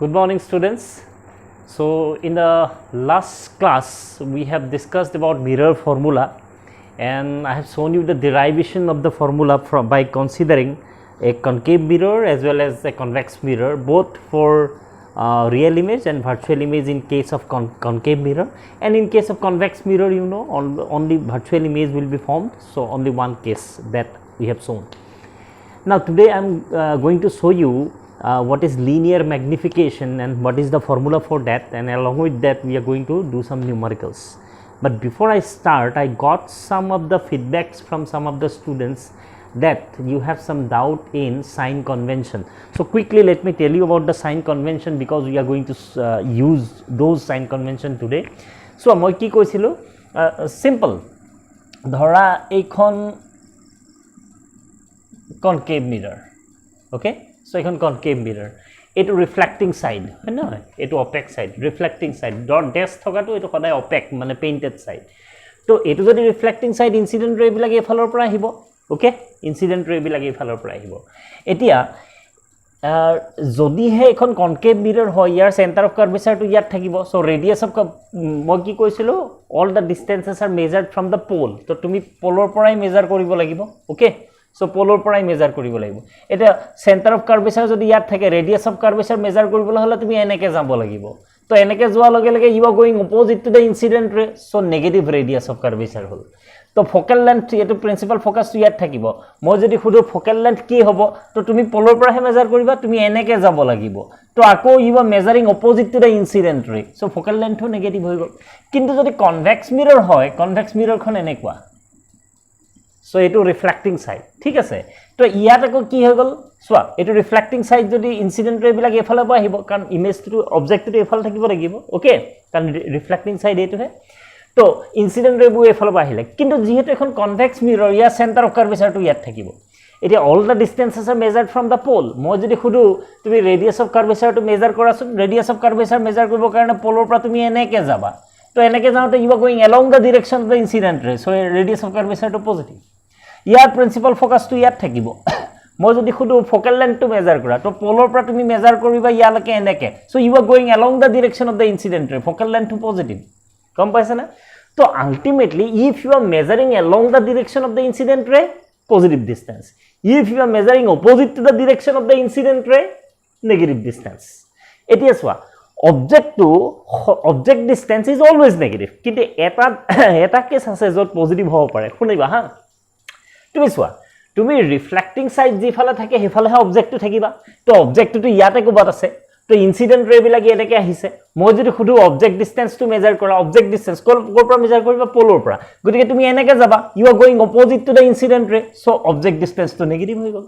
Good morning, students. So in the last class we have discussed about mirror formula, and I have shown you the derivation of the formula by considering a concave mirror as well as a convex mirror, both for real image and virtual image in case of concave mirror, and in case of convex mirror, you know, only virtual image will be formed, so only one case that we have shown. Now today I am going to show you what is linear magnification and what is the formula for that, and along with that we are going to do some numericals. But before I start, I got some of the feedbacks from some of the students that you have some doubt in sign convention. So quickly let me tell you about the sign convention, because we are going to use those sign convention today. So moi ki koisilu simple dhora ekhon concave mirror, okay. So ekhon concave mirror, etu reflecting side হয় নহয়, etu opaque side, reflecting side, dot dash thokatu etu kodai opaque mane painted side. To etu jodi reflecting side, incident ray bilage efalor pora ahibo, okay, incident ray bilage efalor pora ahibo. Etia jodi he ekhon concave mirror hoy, yar center of curvature to yar thakibo. So radius of moi ki koisilu all the distances are measured from the pole. To tumi polor porai measure koribo lagibo, okay. So polor porai measure koribo lagibo. Eta center of curvature jodi yar thake radius of curvature measure koribole hole tumi eneke jabo lagibo. To eneke joa lage lage you are going opposite to the incident ray, so negative radius of curvature hol. To focal length etu principal focus to yar thakibo. Moi jodi khudu focal length ki hobo, to tumi polor porai measure koriba, tumi eneke jabo lagibo. To ako you are measuring opposite to the incident ray, so focal length ho negative hoy gol. Kintu jodi convex mirror hoy, convex mirror khon enekwa. So etu reflecting side, ঠিক আছে. তো ইয়াত আকো কি হৈ গল, সোয়া এটো reflecting side যদি incident রে বিলাক এফালে পা আহিব, কারণ ইমেজ টু অবজেক্ট টু এফালে থাকিব লাগিব, ওকে, কারণ রিফ্লেক্টিং সাইড এটো হে। তো ইনসিডেন্ট রে বু এফালে পা আহিলে, কিন্তু যেহেতু এখন কনভেক্স মিরর, ইয়ার সেন্টার অফ কার্ভেচার টু ইয়াত থাকিব। এটা all the distances are measured from the pole. মই যদি খুদু তুমি radius of curvature to measure কৰাছো, ৰেডিয়াস অফ কাৰ্ভেচাৰ মেজাৰ কৰিব কাৰণে পোলৰ পৰা তুমি এনেকে যাবা। তো এনেকে যাওঁতে you are going along the direction of the incident ray, so radius of curvature টু পজিটিভ। ইয়াৰ প্ৰিন্সিপাল ফোকাস টু ইয়াত থাকিব। মই যদি খুদু ফোকাল লেন্থ টু মেজার কৰা, তো পোলৰ পৰা তুমি মেজাৰ কৰিবা ইয়ালৈকে এনেকে, so you are going along the direction of the incident ray, focal length টু পজিটিভ। গম পাইছে না? তো ultimately if you are measuring along the direction of the incident ray, positive distance. If you are measuring opposite to the direction of the incident ray, negative distance. এতিয়া চোৱা object distance is always negative, কিন্তু এটা case আছে যত positive হ'ব পাৰে। শুনিবা হা, তুমি চোৱা তুমি রিফ্লেক্টিং সাইড যেফালে থাকে হেফালেহে অবজেক্টটো থাকিবা। তো অবজেক্টটো ইয়াতে ক'বাত আছে, তো ইনসিডেন্ট ৰে বিলাক এনেকে আহিছে। মই যদি খুদু অবজেক্ট ডিস্টেন্সটো মেজাৰ কৰা, অবজেক্ট ডিস্টেন্স কোৰ পৰা মেজাৰ কৰিবা, পোলৰ পৰা, গতিকে তুমি এনেকে যাবা, you are going opposite to the incident ray, so object ডিস্টেন্সটো নেগেটিভ হৈ গল।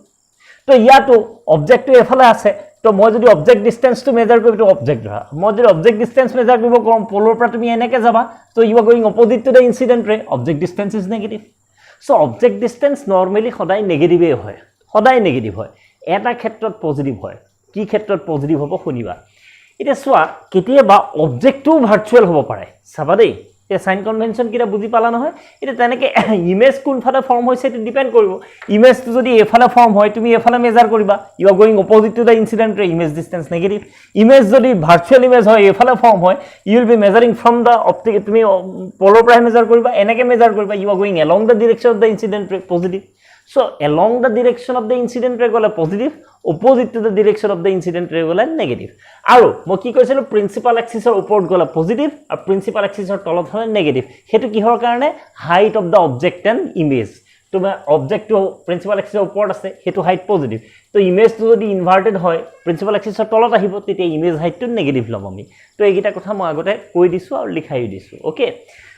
তো ইয়াতো অবজেক্টটো এফালে আছে, তো মই যদি অবজেক্ট ডিস্টেন্সটো মেজার কৰিম, তো অবজেক্ট ধৰা, মই যদি অবজেক্ট ডিস্টেন্স মেজাৰ কৰিব কম, পোলৰ পৰা তুমি এনেকে যাবা, তো you are going opposite to the incident ray, object distance is negative. So object distance normally সদায় নেগেটিভে হয়, সদায় নেগেটিভ হয়। এটা ক্ষেত্ৰত পজিটিভ হয়, কি ক্ষেত্ৰত পজিটিভ হ'ব শুনিবা। এতিয়া চোৱা কেতিয়াবা অবজেক্টটো ভাৰ্চুৱেল হ'ব পাৰে, চাবা দেই। এই সাইন কনভেনশন কিটা বুজি পালা নহয়। এটা তেনেকে ইমেজ কোনফালে ফর্ম হৈছে এটা ডিপেন্ড কৰিব। ইমেজটো যদি এফালে ফৰ্ম হয়, তুমি এফালে মেজাৰ কৰিবা, you are going opposite to the incident ray, image distance negative. Image যদি ভাৰ্চুৱেল ইমেজ হয়, এফালে ফৰ্ম হয়, you will be measuring from the optic, তুমি পোলৰ পৰা মেজাৰ কৰিবা, এনেকে মেজাৰ কৰিবা, you are going along the direction of the incident ray, positive. So along the direction of the incident ray গলে positive, opposite to the direction of the incident ray গলে negative. আৰু মই কি কৈছিলো, principal এক্সিসৰ ওপৰত গলে positive আৰু principal এক্সিসৰ তলত হলে নেগেটিভ। হেতু কিহৰ কাৰণে, height of the object and image. তোমাৰ অবজেক্টটো প্ৰিন্সিপাল এক্সিসৰ ওপৰত আছে, হেতু হাইট পজিটিভ। তো ইমেজটো যদি ইনভাৰ্টেড হয়, প্ৰিন্সিপাল এক্সিসৰ তলত আহিব, তেতিয়া ইমেজ হাইটটো নেগেটিভ ল'ম আমি। তো এইকেইটা কথা মই আগতে কৈ দিছো আৰু লিখাই দিছো, ওকে।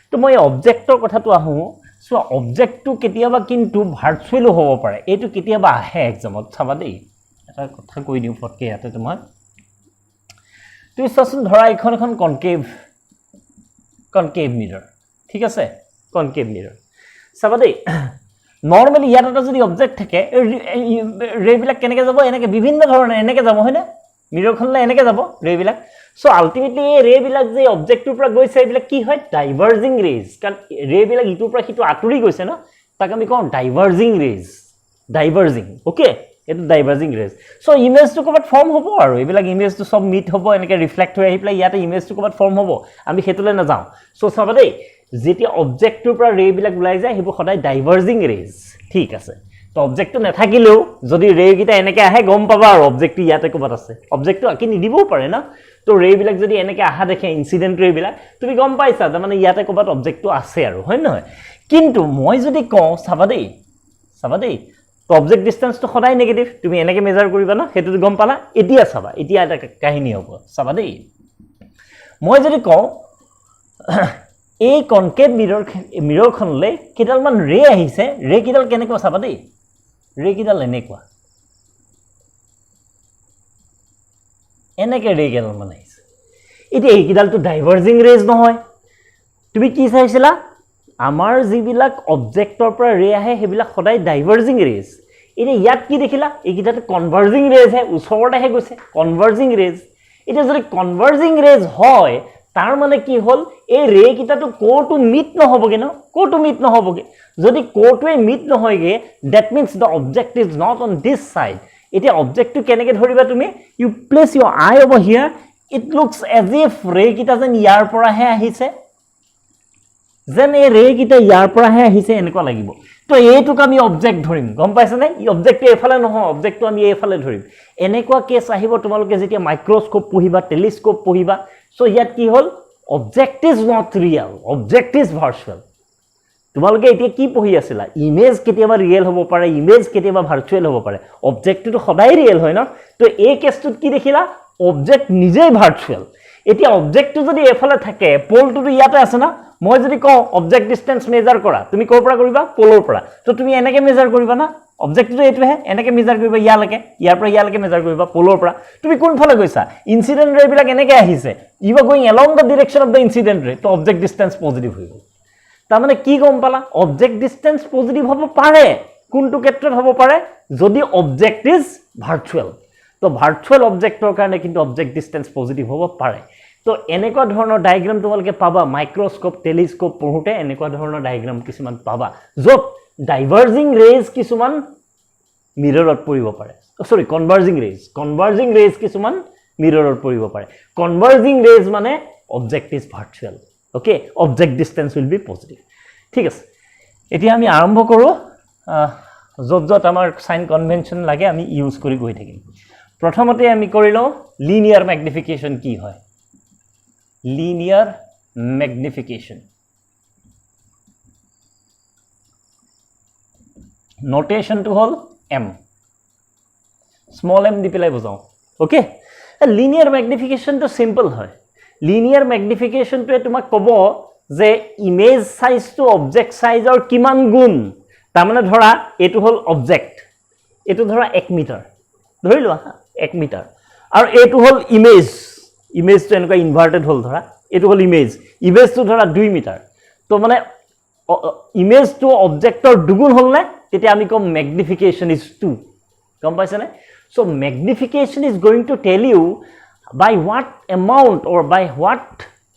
তো মই অবজেক্টৰ কথাটো আহোঁ। সো অবজেক্টটো কেতিয়াবা কিন্তু ভাৰ্চুৱেলো হ'ব পাৰে, এইটো কেতিয়াবা আহে এক্সামত, চাবা দেই। এটা কথা কৈ দিওঁ ফটকে ইয়াতে তোমাক। তুমি চোৱাচোন, ধৰা এখন এখন কনকেভ মিৰৰ, ঠিক আছে, কনকেভ মিৰৰ। চাবা দেই, নৰ্মেলি ইয়াত এটা যদি অবজেক্ট থাকে, ৰেবিলাক কেনেকৈ যাব, এনেকৈ বিভিন্ন ধৰণে এনেকৈ যাব, হয়নে? মিৰৰখনলৈ এনেকৈ যাব ৰেবিলাক। সো আলটিমেটলি এই ৰেবিলাক যে অবজেক্টটোৰ পৰা গৈছে, এইবিলাক কি হয়, ডাইভাৰ্জিং ৰেজ। কাৰণ ৰেবিলাক ইটোৰ পৰা সিটো আঁতৰি গৈছে ন, তাক আমি কওঁ ডাইভাৰ্জিং ৰেজ, ডাইভাৰ্জিং, ওকে। এইটো ডাইভাৰ্জিং ৰেজ সো ইমেজটো ক'বাত ফৰ্ম হ'ব আৰু এইবিলাক ইমেজটো সব মিট হ'ব এনেকৈ ৰিফ্লেক্ট হৈ আহি পেলাই ইয়াতে ইমেজটো ক'বাত ফৰ্ম হ'ব আমি হেতুলে না যাওঁ সো চাবা দেই যেতিয়া অবজেক্টটোৰ পৰা ৰে বিলাক ওলাই যায় হেবু সদায় ডাইভাৰ্জিং ৰেজ ঠিক আছে তো অবজেক্টটো নাথাকিলেও যদি ৰে গিটা এনেকৈ আহে গম পাবা আৰু অবজেক্টটো ইয়াতে ক'বাত আছে অবজেক্টটো আকি নিদিবও পাৰে না তো ৰে বিলাক যদি এনেকৈ আহা দেখে ইনসিডেন্ট ৰে বিলাক তুমি গম পাইছা মানে ইয়াতে ক'বাত অবজেক্টটো আছে আৰু হয় নহয় কিন্তু মই যদি কওঁ চাবা দেই তো অবজেক্ট ডিসটেন্সটো সদায় নেগেটিভ তুমি এনেকৈ মেজাৰ কৰিবা না হেতু গম পালা এতিয়া চাবা এতিয়া এটা কাহিনী হ'ব চাবা দেই মই যদি কওঁ এই কনকেভ মিৰৰখনলৈ কিডালমান ৰে আহিছে ৰে কিডাল কেনেকৈ চাবা দেই ৰে কিডাল এনেকুৱা এনেকৈ ৰে কিডালমান আহিছে এতিয়া এই কিডালটো ডাইভাৰ্জিং ৰেজ নহয় তুমি কি চাইছিলা আমাৰ যিবিলাক অবজেক্টৰ পৰা ৰে আহে হেবিলাক সদায় ডাইভাৰ্জিং ৰেজ এতিয়া ইয়াত কি দেখিলা এই কিডালটো কনভাৰ্জিং ৰেজ হে ওচৰতে হে গৈছে কনভাৰ্জিং ৰেজ এতিয়া যদি কনভাৰ্জিং ৰেজ হয় তাৰ মানে কি হল এই ৰে কিটাটো কোটো মিট নহবগে ন কোটো মিট নহবগে যদি কোটোৱে মিট নহয়গে that means the object is not on this side এতিয়া অবজেক্টটো কেনেকৈ ধৰিবা তুমি you place your eye over here it looks as if ray কিটা যেন ইয়াৰ পৰা হে আহিছে যেন এই ৰে কিটা ইয়াৰ পৰা হে আহিছে এনেকুৱা লাগিব তো এইটোক আমি অবজেক্ট ধৰিম গম পাইছা নে ই অবজেক্টটো এফালে নহয় অবজেক্টটো আমি এফালে ধৰিম এনেকুৱা কেছ আহিব তোমালোকে যেতিয়া মাইক্ৰোস্কোপ পঢ়িবা টেলিস্কোপ পঢ়িবা সো ইয়াত কি হল object is not real object is virtual তোমালোকে এতিয়া কি পঢ়ি আছিলা ইমেজ কেতিয়াবা ৰিয়েল হ'ব পাৰে ইমেজ কেতিয়াবা ভাৰ্চুৱেল হ'ব পাৰে অবজেক্টটো সদায় ৰিয়েল হয় ন তো এই কেছটোত কি দেখিলা অবজেক্ট নিজেই ভাৰ্চুৱেল এতিয়া অবজেক্টটো যদি এফালে থাকে পোলটো ইয়াতে আছে না মই যদি কওঁ অবজেক্ট ডিসটেন্স মেজাৰ কৰা তুমি কোৰ পৰা কৰিবা পোলৰ পৰা তো তুমি এনেকৈ মেজাৰ কৰিবা না অবজেক্টটো এইটোহে এনেকৈ মেজাৰ কৰিবা ইয়ালৈকে ইয়াৰ পৰা ইয়ালৈকে মেজাৰ কৰিবা পোলৰ পৰা তুমি কোনফালে গৈছা ইনসিডেন্ট ৰে বিলাক এনেকৈ আহিছে you are going along the direction of the incident ray তো অবজেক্ট ডিসটেন্স পজিটিভ হৈ গ'ল তাৰ মানে কি গম পালা অবজেক্ট ডিসটেন্স পজিটিভ হ'ব পাৰে কোনটো ক্ষেত্ৰত হ'ব পাৰে যদি অবজেক্ট ইজ ভাৰ্চুৱেল তো ভাৰ্চুৱেল অবজেক্টৰ কাৰণে কিন্তু অবজেক্ট ডিসটেন্স পজিটিভ হ'ব পাৰে তো এনেকুৱা ধৰণৰ ডায়াগ্ৰাম তোমালোকে পাবা মাইক্ৰোস্কোপ টেলিস্কোপ পঢ়োতে এনেকুৱা ধৰণৰ ডায়াগ্ৰাম কিছুমান পাবা য'ত ডাইভাৰ্জিং ৰেজ কিছুমান মিৰৰত পৰিব পাৰে সৰি কনভাৰ্জিং ৰেজ কিছুমান মিৰৰত পৰিব পাৰে কনভাৰ্জিং ৰেজ মানে object is virtual okay object distance will be positive ঠিক আছে এতিয়া আমি আৰম্ভ কৰোঁ য'ত আমাৰ সাইন কনভেনশন লাগে আমি ইউজ কৰি গৈ থাকিম প্ৰথমতে আমি কৰি লওঁ লিনিয়াৰ ম্যাগনিফিকেশন কি হয় linear magnification notation to hol m small m di pelai bujao okay linear magnification to simple hoy linear magnification to tumak kobo je image size to object size or kiman gun tamane dhora etu hol object etu dhora 1 meter dhorilu 1 meter ar etu hol image to এনেকুৱা inverted হল ধৰা এটো হল image to ধৰা 2 metre তো মানে image to অবজেক্টৰ দুগুণ হল না তেতিয়া আমি কম ম্যাগনিফিকেশন ইজ 2 কম পাইছে না so magnification is going to tell you by what amount or by what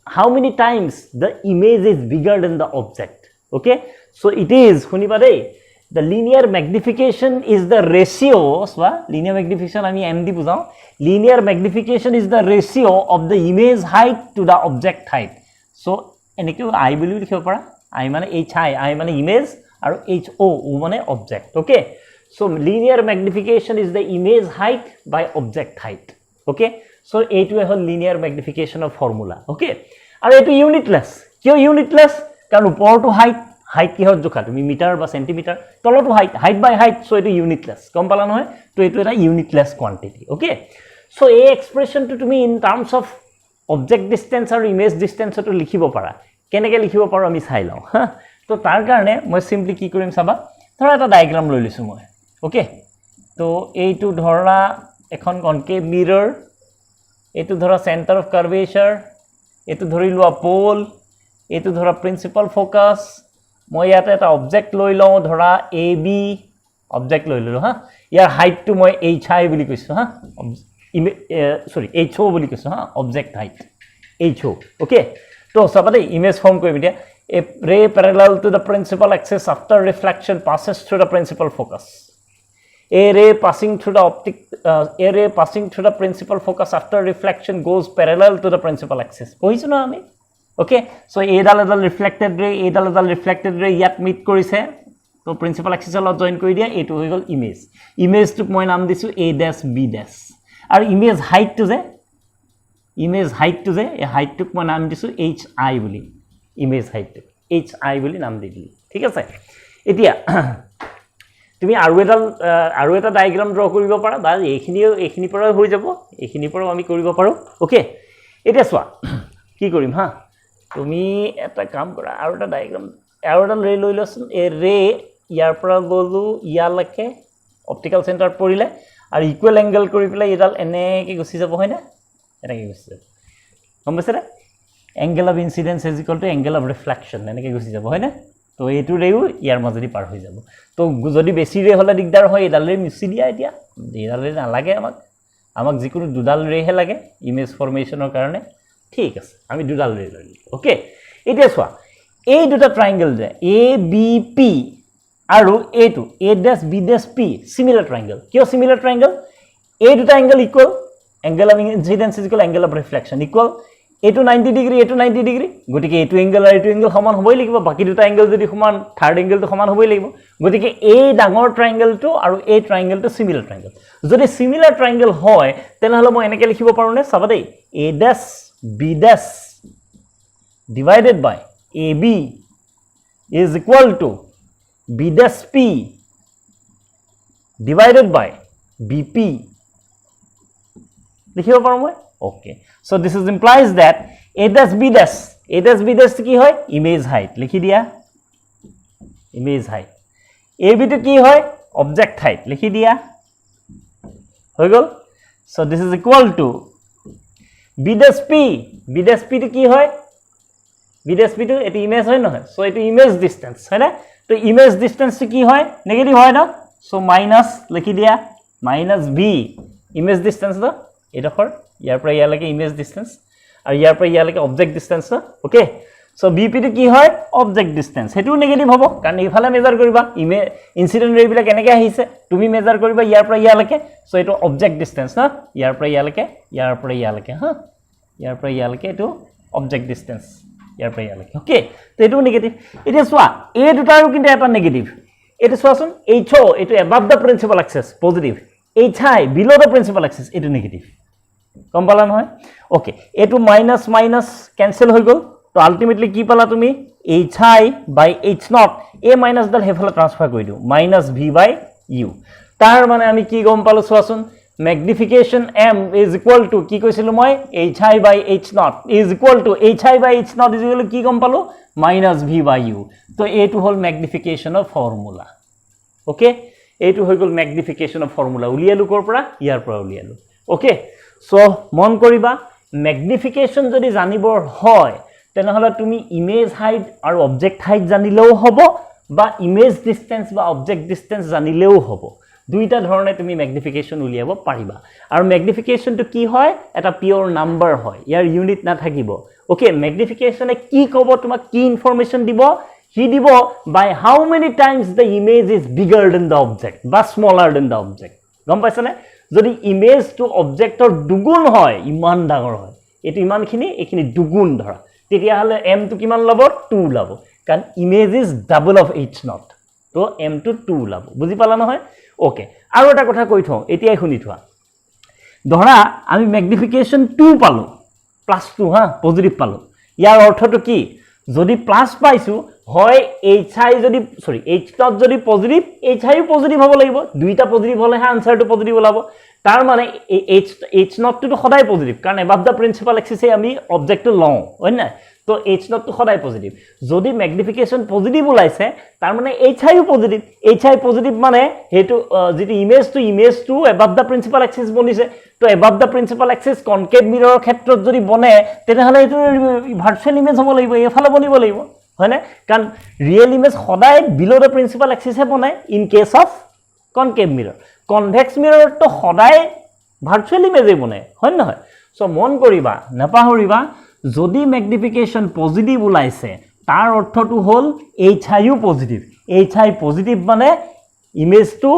how many times the image is bigger than the object okay so it is শুনিবা দেই the linear magnification is the ratio so linear magnification ami m di bujao linear magnification is the ratio of the image height to the object height so enike I believe likhibo para I mane hi mane image aru ho mane object okay so linear magnification is the image height by object height okay so etu hol linear magnification of formula okay aru etu unitless kyo unitless karon upor to height কি হয় জোখা তুমি metre বা centimetre তলটো height বাই height so এটো ইউনিটলেস কম পালা নহয় তো এটো এটা ইউনিটলেস কোয়ান্টিটি ওকে সো এই এক্সপ্ৰেছনটো তুমি ইন টাৰ্মস অফ অবজেক্ট ডিসটেন্স আৰু ইমেজ ডিসটেন্সটো লিখিব পাৰা কেনেকৈ লিখিব পাৰো আমি চাই লওঁ তো তাৰ কাৰণে মই সিম্পলি কি কৰিম চাবা ধৰা এটা ডায়াগ্ৰাম লৈ লৈছো মই ওকে তো এইটো ধৰা এখন কনকেভ মিৰৰ এইটো ধৰা সেন্টাৰ অফ কাৰ্ভেচাৰ এইটো ধৰি লোৱা পোল এইটো ধৰা প্ৰিন্সিপাল ফোকাস মই ইয়াতে এটা অবজেক্ট লৈ লওঁ ধৰা এ বি অবজেক্ট লৈ ললো হা ইয়াৰ হাইটটো মই এইচ আই বুলি কৈছো হা সৰি এইচ ও বুলি কৈছো হা অবজেক্ট হাইট এইচ ও ওকে তো চাবা দেই ইমেজ ফৰ্ম কৰিম এতিয়া a ray parallel to the principal axis after reflection passes through the principal focus A ray passing through the principal focus after reflection goes parallel to the principal axis. পঢ়িছো না আমি? Okay, so এডাল reflected ray ইয়াত meat কৰিছে তো principal এক্সিছৰ লগত join কৰি দিয়া এইটো হৈ গল ইমেজটোক মই নাম দিছো a dash b dash আৰু ইমেজ হাইটটো যে এই হাইটটোক মই নাম দিছো hi বুলি ইমেজ হাইটটো hi বুলি নাম দি দিলি ঠিক আছে এতিয়া তুমি আৰু এটা ডায়াগ্ৰাম ড্ৰ কৰিব পাৰা বা এইখিনি পৰা হৈ যাব এইখিনি পৰা আমি কৰিব পাৰো ওকে এতিয়া চোৱা কি কৰিম হা তুমি এটা কাম কৰা আৰু এটা ডায়াগ্ৰাম আৰু এটা ৰে লৈ লচোন এ ৰে ইয়াৰ পৰা গলো ইয়ালৈকে অপটিক্যাল সেন্টাৰ পৰিলে আৰু ইকুৱেল এংগল কৰি পেলাই এডাল এনেকে গুছি যাব হয় না এনেকে গুছি যাব গম পাইছে না angle of incidence is equal two angle of reflection এনেকে গুছি যাব হয় না তো এইটো ৰেও ইয়াৰ মাজেদি পাৰ হৈ যাব তো যদি বেছি ৰে হলে দিগদাৰ হয় এডাল ৰে মিছি দিয়া এতিয়া এডাল ৰে নালাগে আমাক যিকোনো দুডাল ৰেহে লাগে ইমেজ ফৰ্মেশনৰ কাৰণে ঠিক আছে আমি দুডাল ৰে লৈ ওকে এতিয়া চোৱা এই দুটা ট্ৰায়াঙ্গেল যে এ বি পি আৰু এইটো a dash b dash p similar triangle কিয় similar triangle এই দুটা angle equal angle of incidence is equal angle of reflection equal এইটো 90 ডিগ্ৰী এইটো 90 ডিগ্ৰী গতিকে এইটো angle আৰু এইটো angle সমান হ'বই লাগিব বাকি দুটা angle যদি সমান থাৰ্ড angle টো সমান হ'বই লাগিব গতিকে এই ডাঙৰ triangle টো আৰু এই triangle টো similar triangle যদি similar triangle হয় তেনেহলে মই এনেকৈ লিখিব পাৰো নে চাবা দেই a dash b dash divided by ab is equal to b dash p divided by bp লিখিব পাৰো মই okay so this is implies that a dash b dash কি হয় image height লিখি দিয়া image height ab to কি হয় object height লিখি দিয়া হৈ গল so this is equal to b dash p to কি হয় b dash p to এটি image হয় নহয় so এটি image distance হয় না तो इमेज डिस्टेंस की হয় नेगेटिव হয় না সো মাইনাস লিখি দিয়া মাইনাস v ইমেজ ডিসটেন্স না এডখৰ ইয়াৰ পৰা ইয়ালৈকে ইমেজ ডিসটেন্স আৰু ইয়াৰ পৰা ইয়ালৈকে অবজেক্ট ডিসটেন্স না ওকে সো bp টো কি হয় অবজেক্ট ডিসটেন্স হেতু নেগেটিভ হ'ব কাৰণ ইফালে মেজাৰ কৰিবা ইনসিডেন্ট ৰে বিলাক এনেকৈ আহিছে তুমি মেজাৰ কৰিবা ইয়াৰ পৰা ইয়ালৈকে সো এটো অবজেক্ট ডিসটেন্স না ইয়াৰ পৰা ইয়ালৈকে হা ইয়াৰ পৰা ইয়ালৈকে এটো অবজেক্ট ডিসটেন্স ইয়াৰ পৰা ইয়ালৈকে ওকে তো এটো নেগেটিভ এটা সোয়া এ দুটাৰো কিন্তু এটা নেগেটিভ এটা সোয়াচোন ho এটো above the principal axis positive hi below the principal axis এটো নেগেটিভ কম পালা নহয় ওকে এটো মাইনাস মাইনাস ক্যান্সেল হৈ গল তো আলটিমেটলি কি পালা তুমি hi by h0 a minus ডাল হেফালে ট্রান্সফার কৰি দিও মাইনাস v by u তাৰ মানে আমি কি গম পালো সোয়াচোন magnification m is equal to কি কৈছিলো মই hi by h0 is equal to hi by h0 is equal to কি গম পালো minus v by u তো এটো হল magnification of formula ওকে এটো হৈ গল magnification of formula উলিয়ালু কৰ পৰা ইয়াৰ পৰা উলিয়ালু ওকে সো মন কৰিবা magnification যদি জানিবৰ হয় তেনেহলে তুমি ইমেজ হাইট আৰু অবজেক্ট হাইট জানিলেও হ'ব বা ইমেজ ডিসটেন্স বা অবজেক্ট ডিসটেন্স জানিলেও হ'ব দুইটা ধৰণে তুমি ম্যাগনিফিকেশন উলিয়াব পাৰিবা আৰু ম্যাগনিফিকেশন তো কি হয় এটা পিওৰ নাম্বাৰ হয় ইয়াৰ ইউনিট না থাকিব ওকে ম্যাগনিফিকেশনে কি কব তোমাক কি ইনফরমেশন দিব হি দিব by how many times the image is bigger than the object বা স্মলার দেন দ্য অবজেক্ট গম পাইছানে যদি ইমেজ টু অবজেক্টৰ দুগুণ হয় ইমান ডাঙৰ হয় এটো ইমানখিনি এখিনি দুগুণ ধৰা তেতিয়া হলে m টু কিমান লব 2 লব কাৰণ image is double of h0 তো m টু 2 লব বুজি পালা নহয় ওকে আৰু এটা কথা কৈ থওঁ এতিয়াই শুনি থোৱা ধৰা আমি ম্যাগনিফিকেশন 2 পালো +2 হা পজিটিভ পালো ইয়াৰ অৰ্থটো কি যদি প্লাস পাইছো হয় hi যদি সরি h0 যদি পজিটিভ hi পজিটিভ হ'ব লাগিব দুইটা পজিটিভ হলে আনসারটো পজিটিভ ওলাব তাৰ মানে h0 টো সদায় পজিটিভ কাৰণ above the principal axis আমি অবজেক্টটো লওঁ হয় না তো h0 টো সদায় পজিটিভ যদি ম্যাগনিফিকেশন পজিটিভ ওলাইছে তাৰ মানে hi পজিটিভ hi পজিটিভ মানে হেতু যেটি ইমেজ টু above the principal axis বনিছে তো above the principal axis concave মিৰৰৰ ক্ষেত্ৰত যদি বনে তেনেহলে এটো ভাৰ্চুৱেল ইমেজ হ'ব লাগিব এফালে বনিব লাগিব হয় না কাৰণ ৰিয়েল ইমেজ সদায় বিলো the principal axis হে বনায় in case of concave মিৰৰ convex মিৰৰ তো সদায় ভাৰ্চুৱেল ইমেজে বনায় হয় নহয় সো মন কৰিবা নাপাহৰিবা যদি ম্যাগনিফিকেশন পজিটিভ ওলাইছে তাৰ অৰ্থটো হল hi পজিটিভ hi পজিটিভ মানে image to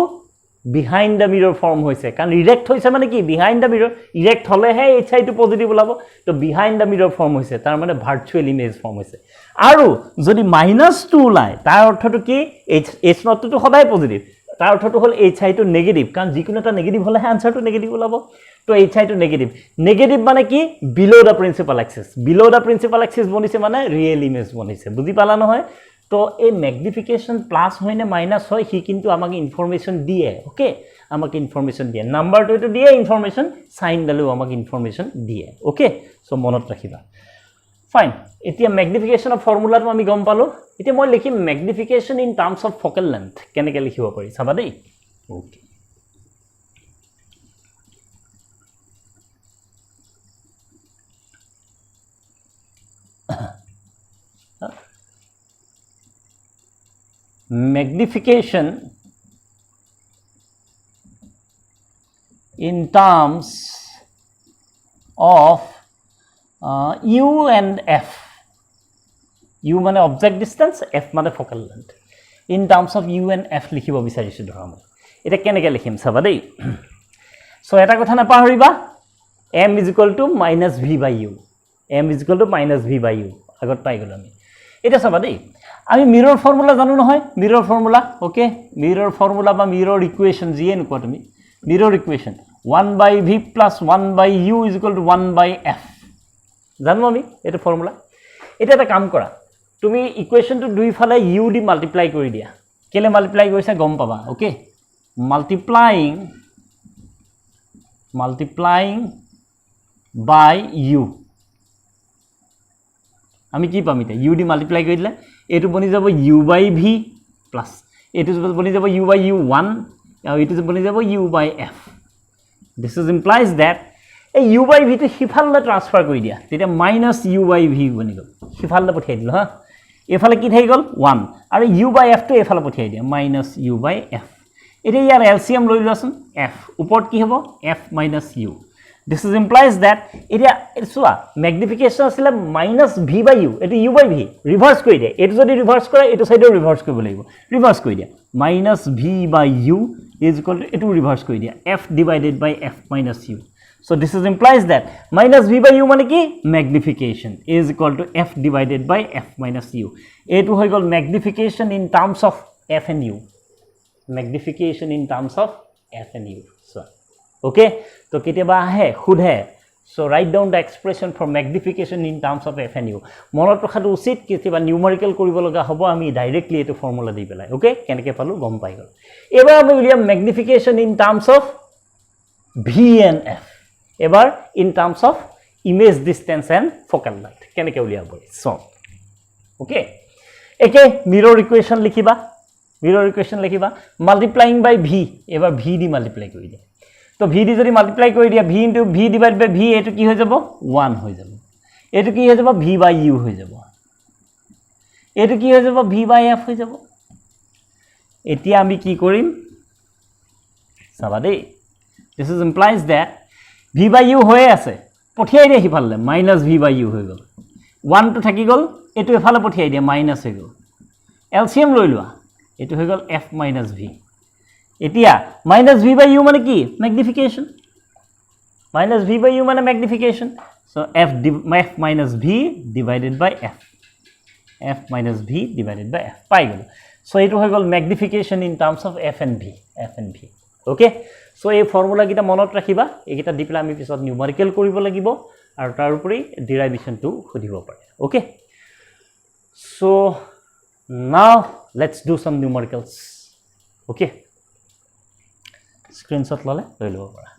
behind the মিৰৰ form হৈছে কাৰণ ইৰেক্ট হৈছে মানে কি বিহাইণ্ড দ্য মিৰৰ ইৰেক্ট হ'লেহে এইচ আইটো পজিটিভ ওলাব তো বিহাইণ্ড দ্য মিৰৰ ফৰ্ম হৈছে তাৰ মানে ভাৰ্চুৱেল ইমেজ ফৰ্ম হৈছে আৰু যদি -2 ওলায় তাৰ অৰ্থটো কি এইচ নটটো সদায় পজিটিভ তাৰ অৰ্থটো হ'ল এইচ আইটো নেগেটিভ কাৰণ যিকোনো এটা নেগেটিভ হ'লেহে আনচাৰটো নেগেটিভ ওলাব তো এইচ আইটো নেগেটিভ নেগেটিভ মানে কি বিলো দ্য প্ৰিন্সিপাল এক্সিছ বনিছে মানে ৰিয়েল ইমেজ বনিছে বুজি পালা নহয় তো এই ম্যাগনিফিকেশন প্লাস হয় না মাইনাস হয় হি কিন্তু আমাকে ইনফরমেশন দিয়ে ওকে আমাকে ইনফরমেশন দিয়ে নাম্বারটো এটো দিয়ে ইনফরমেশন সাইন দালেও আমাকে ইনফরমেশন দিয়ে ওকে সো মনত রাখিবা ফাইন এতিয়া ম্যাগনিফিকেশন অফ ফর্মুলাটো আমি গম পালো এতিয়া মই লিখিম magnification in terms of focal length কেনেকৈ লিখিব পাৰি চাবা দেই okay magnification in terms of u and f u মানে object distance f মানে focal length in terms of u and f লিখিব বিচাৰিছো ধৰা মই এটা কেনেকৈ লিখিম চাবা দেই সো এটা কথা না পাহৰিবা m = -v / u m = -v / u আগত পাই গলো আমি এটা চাবা দেই আমি মিরর ফর্মুলা জানো নহয় mirror formula okay mirror formula বা মিরর ইকুয়েশন জিয়ে নকো তুমি mirror equation 1/v + 1/u = 1/f জানো আমি এটা ফর্মুলা এটা একটা কাম করা তুমি ইকুয়েশনটো দুই ফালে u দি মাল্টিপ্লাই কৰি দিয়া কেলে মাল্টিপ্লাই কৰিছা গম পাবা ওকে মাল্টিপ্লাইং বাই u আমি কি পাম এটা u দি মাল্টিপ্লাই কৰি দিলে এটো বনি যাব u/v প্লাস এটো বনি যাব u/u1 আৰু এটো বনি যাব u/f this is implies that এই u/v টো হিফাললে ট্ৰান্সফাৰ কৰি দিয়া তেতিয়া -u/v বনি গল হিফাললে পঠিয়াই দিল হা এফালে কি থাকি গল 1 আৰু u/f টো এফালে পঠিয়াই দিয়া -u/f এতিয়া ইয়াৰ এলসিএম লৈ লোৱাচোন f ওপৰত কি হ'ব f - u this is implies that area soya magnification আসলে -v/u এটো u/v ৰিভাৰ্স কৰি দিয়ে এটো যদি ৰিভাৰ্স কৰে এটো সাইডে ৰিভাৰ্স কৰিব লাগিব ৰিভাৰ্স কৰি দিয়া -v/u = এটো ৰিভাৰ্স কৰি দিয়া f / f - u so this is implies that -v/u মানে কি ম্যাগনিফিকেশন = f / f - u এটো হৈ গল magnification in terms of f and u magnification in terms of f and u so okay तो केतेबा है खुद है so write down the expression for magnification in terms of f and u মনত ৰখাটো উচিত কেতেবা নিউমেৰিকেল কৰিব লগা হ'ব আমি ডাইৰেক্টলি এটো ফৰ্মুলা দি পেলাই ওকে কেনেকৈ পালো গম পাই গল এবাৰ আমি উলিয়াম magnification in terms of v and f এবাৰ in terms of image distance and focal length কেনেকৈ উলিয়াব পাৰি so ওকে একে মিৰৰ ইকুৱেচন লিখিবা multiplying by v এবাৰ v দি মাল্টিপ্লাই কৰি দিয়া তো v দি যদি মাল্টিপ্লাই কৰি দিয়া v * v / v এটো কি হৈ যাব 1 হৈ যাব এটো কি হৈ যাব v/u হৈ যাব এটো কি হৈ যাব v/f হৈ যাব এতিয়া আমি কি কৰিম চাবা দেই this is implies that v/u হৈ আছে পঠিয়াই দিয়া হিফালে -v/u হৈ গল 1 টো থাকি গল এটো এফালে পঠিয়াই দিয়া মাইনাস হৈ গল এলসিএম লৈ লোৱা এটো হৈ গল f - v এতিয়া -v/u মানে কি ম্যাগনিফিকেশন -v/u মানে magnification so f - v / f f - v / f পাই গল সো এটো হৈ গল magnification in terms of f and v okay so এই ফর্মুলা কিটা মনত ৰাখিবা এইকিটা দি পেলাই আমি পিছত নিউমেৰিকেল কৰিব লাগিব আৰু তাৰ উপৰি ডেৰিভেশনটো খুদিব পাৰে okay so now let's do some numericals okay screenshot ললে লৈ লব পাৰা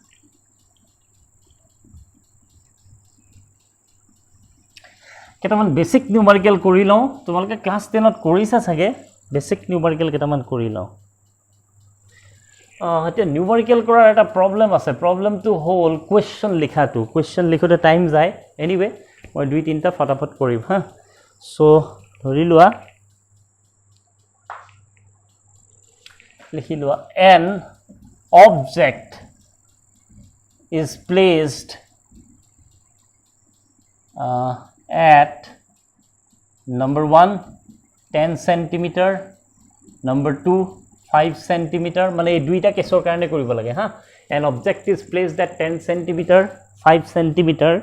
কেটামান বেসিক নিউমেৰিকেল কৰি লওঁ তোমালোকে ক্লাস 10 ত কৰিছা চাগে বেসিক নিউমেৰিকেল কেটামান কৰি লওঁ এতিয়া নিউমেৰিকেল কৰাৰ এটা প্ৰবলেম আছে প্ৰবলেমটো হ'ল কোৱেশ্চন লিখোতে টাইম যায় এনিৱে মই 2-3টা ফটাফট কৰিম হা সো ধৰি লোৱা লিখি লোৱা n object is placed at number 1 10 centimeter number 2 5 centimeter মানে এই দুইটা কেছৰ কাৰণে কৰিব লাগে হা an object is placed at 10 centimeter 5 centimeter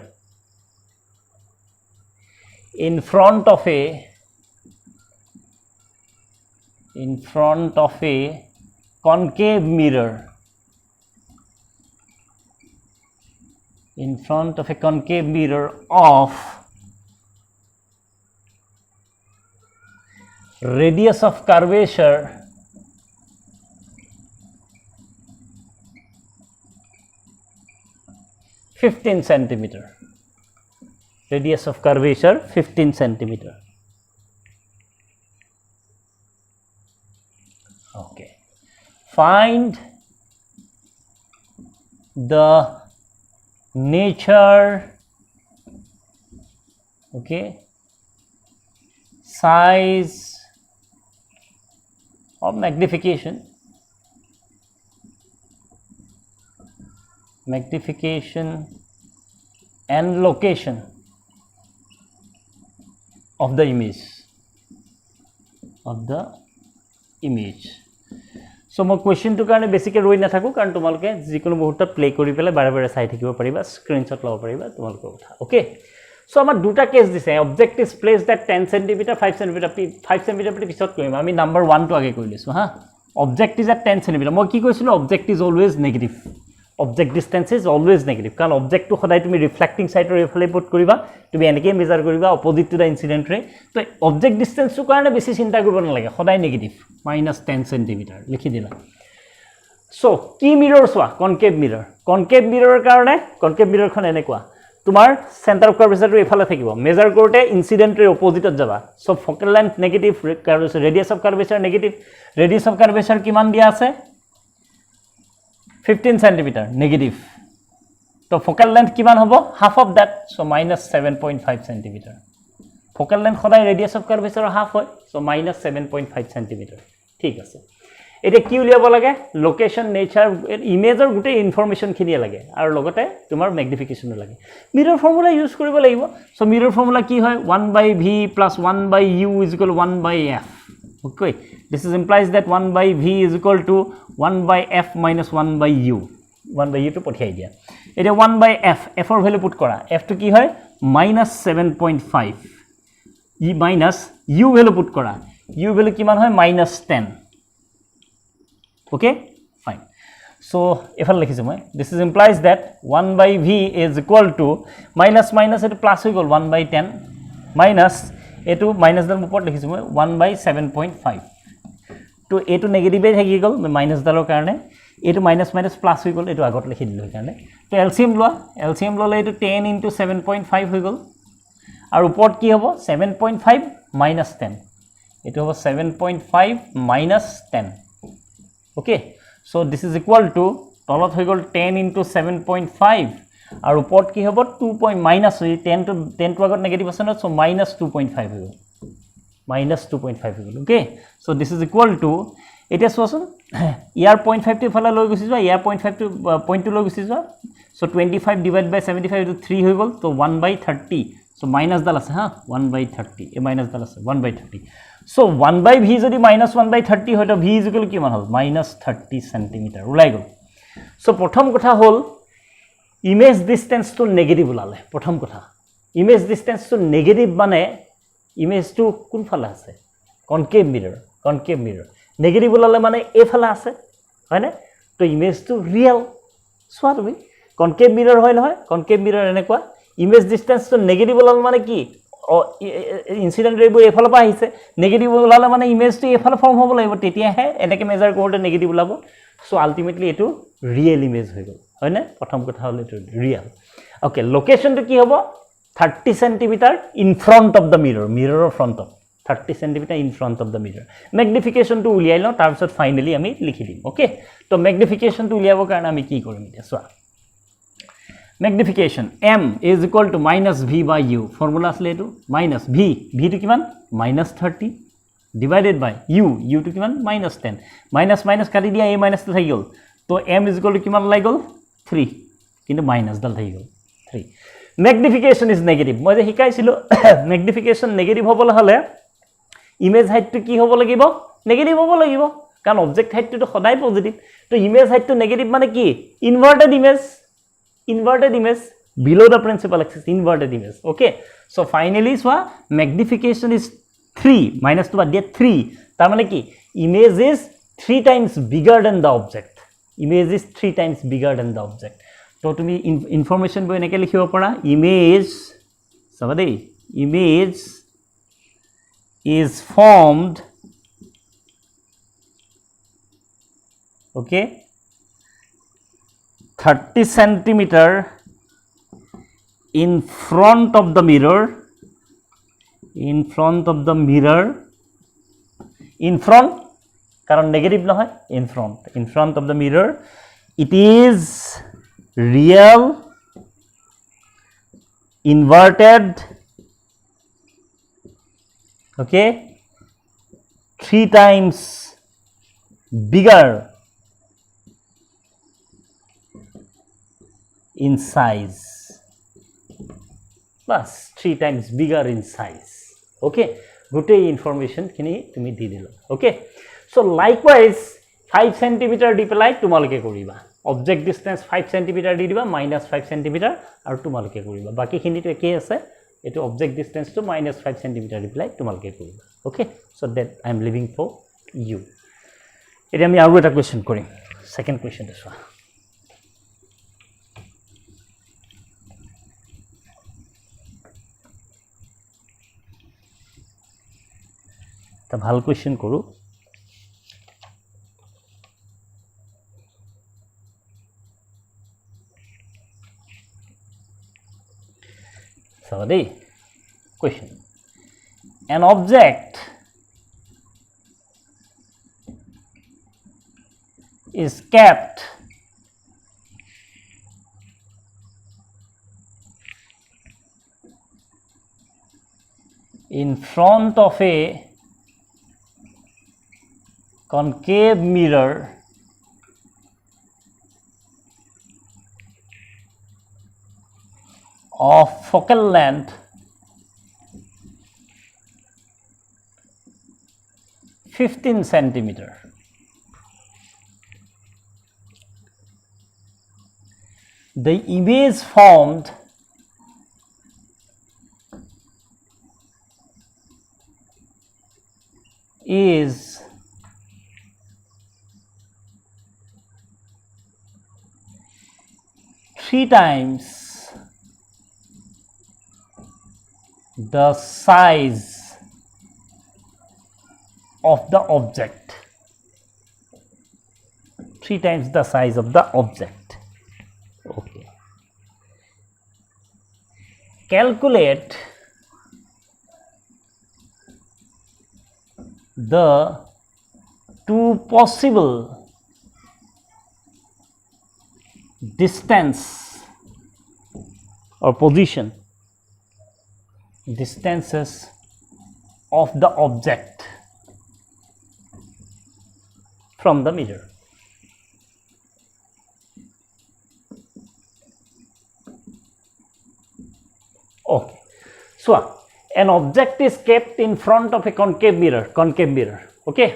in front of a concave mirror in front of a concave mirror of radius of curvature 15 centimeter. Radius of curvature 15 centimeter. Okay. Find the nature, okay, size of magnification and location of the image so মই কোৱেশ্চনটো কাৰণে বেছিকৈ ৰৈ নাথাকো কাৰণ তোমালোকে যিকোনো মুহূৰ্তত play কৰি পেলাই বাৰে বাৰে চাই থাকিব পাৰিবা স্ক্ৰিনশ্বট ল'ব পাৰিবা তোমালোকৰ কথা ওকে সো আমাৰ দুটা কেছ দিছে object is placed at 10 centimetre 5 centimetre 5 centimetre পিছত কৰিম আমি নাম্বাৰ 1 টো আগে কৰি লৈছো হা অবজেক্ট ইজ এট 10 সেন্টিমিটাৰ মই কি কৈছিলো object is always negative object distance is always negative কাৰণ object to সদায় তুমি reflecting side ৰ এফালে পুট কৰিবা তুমি এনেকৈ মেজাৰ কৰিবা opposite to the incident ray তো object distance ৰ কাৰণে বেছি চিন্তা কৰিব নালাগে সদায় নেগেটিভ -10 cm লিখি দিলা সো কি মিৰৰ সোৱা concave mirror কাৰণে concave mirror খন এনেকুৱা তোমাৰ center of curvature এফালে থাকিব মেজাৰ কৰোতে incident ray opposite যাবা so focal length negative radius of curvature negative radius of curvature কিমান দিয়া আছে 15 centimeter negative so focal length kiman hobo half of that so -7.5 centimeter focal length khodai radius of curvature half hoy so -7.5 centimeter ঠিক আছে এটা কি উলিয়াব লাগে location nature ইমেজৰ গুটে information খিনি লাগে আৰু লগতে তোমাৰ ম্যাগনিফিকেশন লাগে মিৰৰ ফৰ্মুলা ইউজ কৰিব লাগিব সো মিরর ফর্মুলা কি হয় 1/v + 1/u = 1/f okay this is implies that 1/v is equal to 1/f minus 1/u 1/u to পঠিয়াই দিয়া এটা 1/f f ৰ ভ্যালু পুট কৰা f to কি হয় -7.5 e minus u value put কৰা u ভ্যালু কিমান হয় -10 okay fine so এফাল লিখিছো মই this is implies that 1/v is equal to minus এটা প্লাস হৈ গল 1/10 minus এটো মাইনাস দাল ওপৰত লিখিছো মই 1/7.5 তো এটো নেগেটিভে থাকি গল মাইনাস দালৰ কাৰণে এটো মাইনাস প্লাস হৈ গল এটো আগত লিখি দিলো কাৰণে তো এলসিএম ললে এটো 10 * 7.5 হৈ গল আৰু ওপৰত কি হ'ব 7.5 - 10 এটো হ'ব 7.5 - 10 okay so this is equal two তলত হৈ গল 10 * 7.5 আৰু ওপৰত কি হ'ব 2 মাইনাস 10 to আগত নেগেটিভ আছে ন সো -2.5 হৈ গল -2.5 হৈ গল okay so this is equal to এটা সোচোন ইয়াৰ 0.5 টো ফালে লৈ গৈছি যোৱা ইয়াৰ 0.5 টো পইণ্ট টো লৈ গৈছি যোৱা সো 25 / 75 টো 3 হৈ গল তো 1/30 সো মাইনাস দাল আছে হা 1/30 এ মাইনাস দাল আছে 1/30 সো 1/v যদি -1/30 হয় তো v ইকুয়াল কিমান হ'ল -30 cm ওলাই গল সো প্ৰথম কথা হ'ল ইমেজ ডিসটেন্স তো নেগেটিভ ওলালে প্ৰথম কথা ইমেজ ডিসটেন্স তো নেগেটিভ মানে ইমেজ তো কোন ফালে আছে কনকেভ মিরর নেগেটিভ ওলালে মানে এ ফালে আছে হয় না তো ইমেজ তো রিয়েল সোৱা তুমি কনকেভ মিৰৰ হয় নহয় কনকেভ মিৰৰ এনেকুৱা ইমেজ ডিসটেন্স তো নেগেটিভ ওলালে মানে কি ইনসিডেন্ট ৰেবোৰ এ ফালে পা আহিছে নেগেটিভ ওলালে মানে ইমেজ তো এ ফালে ফর্ম হ'ব লাগিব তেতিয়াহে এনেকে মেজাৰ কৰোতে নেগেটিভ ওলাব সো আলটিমেটলি এটো ৰিয়েল ইমেজ হৈ গল হয় না প্ৰথম কথা হল এটো রিয়েল ওকে লোকেশন তো কি হ'ব 30 cm in front of the mirror front of 30 cm in front of the mirror magnification to উলিয়াই লওঁ তাৰ পিছত ফাইনালি আমি লিখি দিম ওকে তো magnification to উলিয়াবৰ কাৰণে আমি কি কৰিম এতিয়া সোৱা magnification m is equal to -v/u formula আসলে এটো -v v to কিমান -30 divided by u to কিমান -10 মাইনাস কাটি দিয়া a মাইনাস থাকি গল তো m is equal to কিমান লাই গল 3 কিন্তু মাইনাস দাল থাকি গল 3 magnification is negative মই যে শিকাইছিলো magnification negative হবলে হলে ইমেজ হাইট তো কি হ'ব লাগিব নেগেটিভ হ'ব লাগিব কাৰণ অবজেক্ট হাইটটো সদায় পজিটিভ তো ইমেজ হাইটটো নেগেটিভ মানে কি inverted image below the principal axis inverted image okay so finally so magnification is 3 minus 2 at 3 tar mane ki image is 3 times bigger than the object image is 3 times bigger than the object to tumi information bo enake likhibo para image sabade image is formed okay 30 centimeter in front of the mirror in front karon negative no hoy in front of the mirror it is real inverted okay 3 times bigger in size plus 3 times bigger in size okay gote information kini tumi di dilo okay so likewise 5 cm di pelai tumaloke koriba object distance 5 cm di diba minus 5 cm aru tumaloke koriba baki khini to ekei ase etu object distance to minus 5 cm di pelai tumaloke koriba okay so that I am leaving for you eta ami aru eta question korim second question to so ta bhal question koru sorry question an object is kept in front of a concave mirror of focal length 15 centimeter. The image formed is 3 times the size of the object. 3 times the size of the object. Okay. Calculate the two possible distance or distances of the object from the mirror. Okay, so an object is kept in front of a concave mirror. Okay,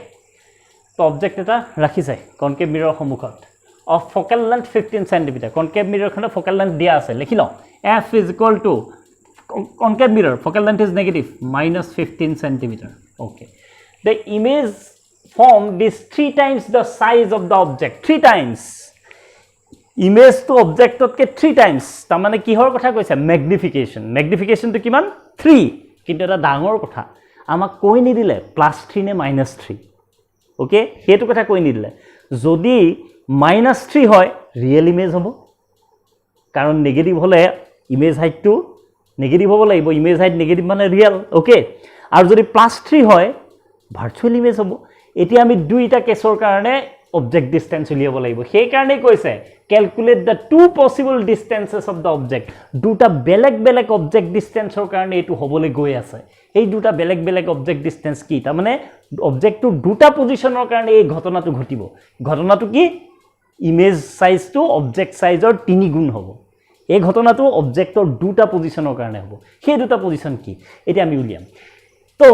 so object eta rakhi jay concave mirror samukhot of focal length 15 cm. Concave mirror khana focal length dia ase likhi lo f is equal to concave mirror focal length is negative minus 15 cm. Okay, the image formed is 3 times the size of the object. 3 times image to object ke 3 times ta mane kihor kotha koise magnification to kiman 3 kintu eta dangor kotha amak koi ni dile +3 ne -3. Okay, hetu kotha koi ni dile jodi -3 hoy real image hobo karon negative hole image height to negative hobo laibo image height negative mane real. Okay, aru jodi +3 hoy virtual image hobo. Eti ami duita kesor karone object distance uliabo laibo সেই কারণে কইছে calculate the two possible distances of the object. দুটা বেলেগ object distance or কারণে এটু হবলে গৈ আছে এই দুটা বেলেগ object distance কি তা মানে object to দুটা পজিশনৰ কারণে এই ঘটনাটো ঘটিব ঘটনাটো কি image size to object size or 3 গুণ হ'ব এই ঘটনাটো object or দুটা পজিশনৰ কারণে হ'ব সেই দুটা পজিশন কি এটি আমি উলিয়াম তো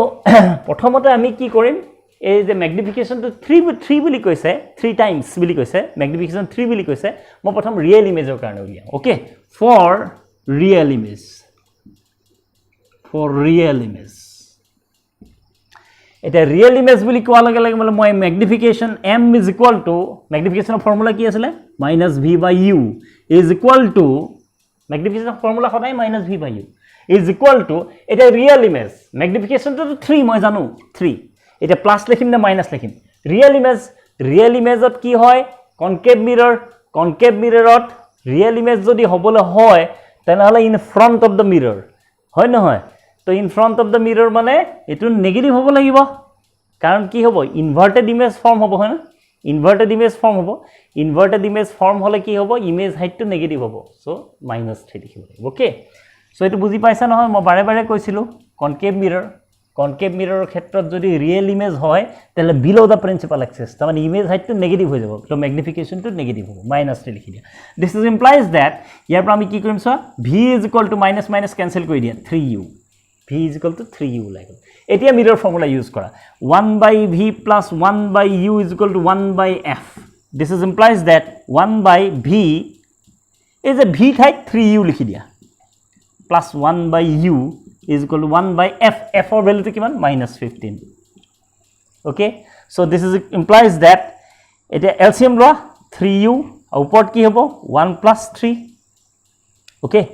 প্ৰথমতে আমি কি কৰিম এই যে ম্যাগনিফিকেশনটো 3 বুলি কৈছে 3 টাইমছ বুলি কৈছে ম্যাগনিফিকেশন 3 বুলি কৈছে মই প্ৰথম ৰিয়েল ইমেজৰ কাৰণে উলিয়াম ওকে ফৰ ৰিয়েল ইমেজ এটা ৰিয়েল ইমেজ বুলি কোৱাৰ লগে লগে মই magnification m is equal to ম্যাগনিফিকেশনৰ ফৰ্মুলা কি আছিল -v/u ইজ ইকুয়াল টু ম্যাগনিফিকেশনৰ ফৰ্মুলা সদায় -v/u ইজ ইকুয়াল টু এটা ৰিয়েল ইমেজ ম্যাগনিফিকেশনটো 3 মই জানো 3 এটা প্লাস লিখিম না মাইনাস লিখিম ৰিয়েল ইমেজত কি হয় কনকেভ মিৰৰত ৰিয়েল ইমেজ যদি হ'বলৈ হয় তেনেহলে ইন ফ্ৰন্ট অফ দ্য মিৰৰ হয় নহয় তো ইন ফ্ৰন্ট অফ দ্য মিৰৰ মানে এটো নেগেটিভ হ'ব লাগিব কাৰণ কি হ'ব ইনভাৰ্টেড ইমেজ ফৰ্ম হ'ব হয় না ইনভাৰ্টেড ইমেজ ফৰ্ম হলে কি হ'ব ইমেজ হাইটটো নেগেটিভ হ'ব সো -3 লিখিব লাগিব ওকে সো এটো বুজি পাইছা নহয় মই বাৰে বাৰে কৈছিলো কনকেভ মিৰৰৰ ক্ষেত্ৰত যদি ৰিয়েল ইমেজ হয় তেলে বিলো দা প্ৰিন্সিপাল এক্সিস তাৰ মানে ইমেজ হাইটটো নেগেটিভ হৈ যাব তো ম্যাগনিফিকেশনটো নেগেটিভ হ'ব -3 লিখি দিয়া দিস ইজ ইমপ্লাইজ দ্যাট ইয়াৰ পৰা আমি কি কৰিম সো v = কেনসেল কৰি দিয়া 3u v = 3u লাগিব এতিয়া মিৰৰ ফৰ্মুলা ইউজ কৰা 1/v + 1/u = 1/f this is implies that 1/v is a v ঠাইত 3u লিখি দিয়া plus 1/u is equal to 1/f f or value to kiman -15 okay so this is implies that it LCM law 3u upward ki hobo 1 + 3 okay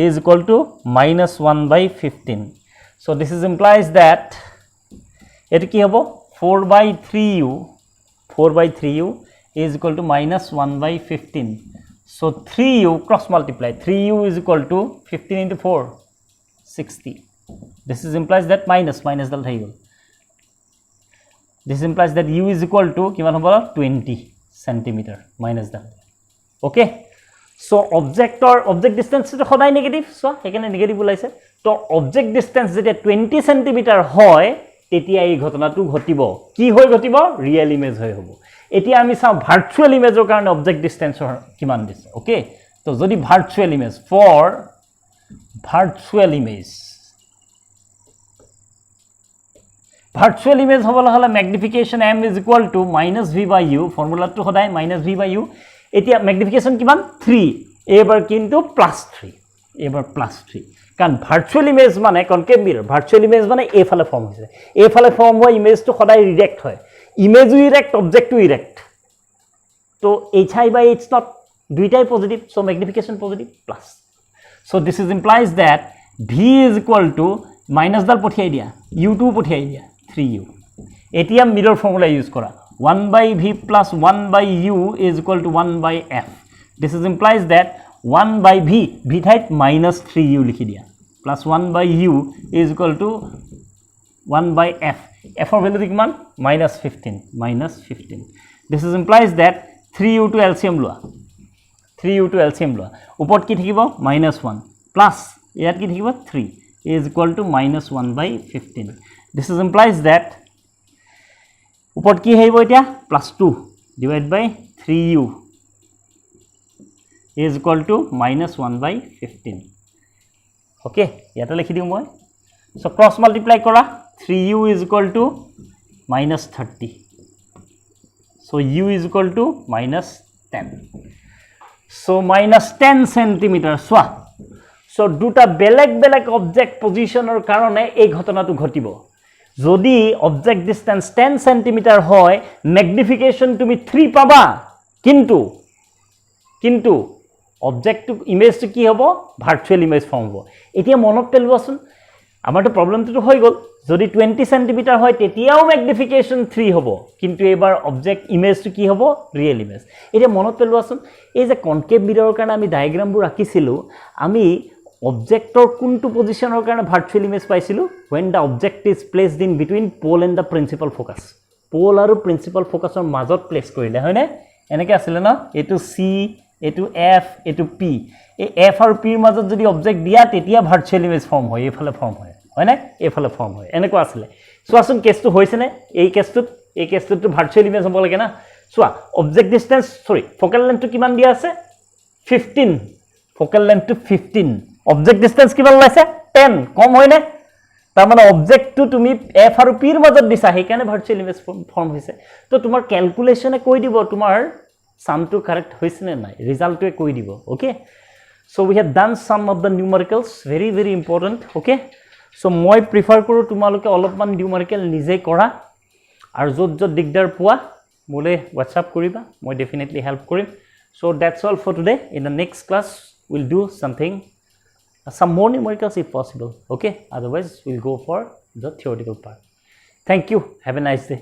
is equal to -1/15 so this is implies that it ki hobo 4/3u is equal to -1/15 so 3u cross multiply 3u is equal to 15 into 4 60 this is implies that minus dal thai gol this implies that u is equal to kiman hobo 20 centimeter minus dal okay so object distance to khodai negative so ekane negative ulaise to object distance jete 20 centimeter hoy tetia ei ghotona tu ghotibo ki hoy ghotibo real image hoy hobo etia ami sa virtual image or karone object distance kiman dise okay to jodi virtual image for virtual image হবলে হলে magnification m is equal to -v/u formula তো সদায় -v/u এতিয়া magnification কিমান 3 এবাৰ কিন্তু +3 কারণ virtual image মানে কনকেভ মিরর ভার্চুয়াল ইমেজ মানে এফালে ফর্ম হৈছে এফালে ফর্ম হয় ইমেজটো সদায় ৰিডাইৰেক্ট হয় ইমেজও ইৰেক্ট অবজেক্টও ইৰেক্ট তো h/h0 দুইটাই positive so magnification positive plus so this is implies that v is equal to minus dal পঠিয়াই দিয়া u2 পঠিয়াই দিয়া 3u এতিয়া মিরর ফর্মুলা ইউজ করা 1/v plus 1/u is equal to 1/f this is implies that 1/v v ঠাইত -3u লিখি দিয়া plus 1/u is equal to 1/f f এর ভ্যালু কিমান -15 this is implies that 3u to LCM লোৱা উপৰত কি থাকিব -1 প্লাস ইয়াত কি থাকিব 3 is equal to -1/15 this is implies that উপৰত কি হইব এতিয়া +2 divided by 3u is equal to -1/15 okay ইয়াতে লিখি দিম মই so cross multiply কৰা 3u is equal to -30 so u is equal to -10 so -10 centimeter so দুটা বেলেগ অবজেক্ট পজিশনৰ কাৰণে এই ঘটনাটো ঘটিব যদি অবজেক্ট ডিসটেন্স 10 সেন্টিমিটার হয় ম্যাগনিফিকেশন তুমি 3 পাবা কিন্তু অবজেক্ট ইমেজটো কি হ'ব ভার্চুয়াল ইমেজ ফর্ম হ'ব এতিয়া মনত পেলুৱাচোন আমাৰটো প্ৰবলেমটো হৈ গল যদি 20 সেন্টিমিটাৰ হয় তেতিয়াও ম্যাগনিফিকেশন 3 হ'ব কিন্তু এবাৰ অবজেক্ট ইমেজটো কি হ'ব ৰিয়েল ইমেজ এতিয়া মনত পেলুৱাচোন এই যে কনকেভ মিৰৰৰ কাৰণে আমি ডায়াগ্ৰামবোৰ ৰাখিছিলো আমি অবজেক্টৰ কোনটো পজিশনৰ কাৰণে ভার্চুয়াল ইমেজ পাইছিলো when the object is placed in between pole and the principal focus pole আৰু principal focusৰ মাজত প্লেস কৰিলে হয়নে এনেকৈ আছিল না এটো c এটো f এটো p এই f আৰু p ৰ মাজত যদি অবজেক্ট দিয়া তেতিয়া ভাৰ্চুয়াল ইমেজ ফৰ্ম হয় এফালে ফৰ্ম হয় হয়নে এফালে ফৰ্ম হয় এনেকুৱা আছিল সোৱাচোন কেছটো হৈছে নে এই কেছটো ভাৰ্চুয়াল ইমেজ হ'ব লাগে না সোৱা অবজেক্ট ডিসটেন্স সৰি ফোকাল লেন্থটো কিমান দিয়া আছে 15 ফোকাল লেন্থটো 15 অবজেক্ট ডিসটেন্স কিমান লাইছে 10 কম হয় নে তাৰমানে অবজেক্টটো তুমি এফ আৰু পিৰ মাজত দিছা সেইকাৰণে ভাৰ্চুৱেল ইমেজ ফৰ্ম হৈছে তো তোমাৰ ক্যালকুলেশনে কৈ দিব তোমাৰ সামটো কাৰেক্ট হৈছে নে নাই ৰিজাল্টটোৱে কৈ দিব okay so we have done some of the numericals very important okay so মই প্ৰিফাৰ কৰো তোমালোকে অলপমান নিউমেৰিকেল নিজে কৰা আৰু যত দিগদাৰ পোৱা মোলে WhatsApp কৰিবা মই ডেফিনেটলি হেল্প কৰিম so that's all for today in the next class we'll do something some more numericals if possible okay otherwise we'll go for the theoretical part thank you have a nice day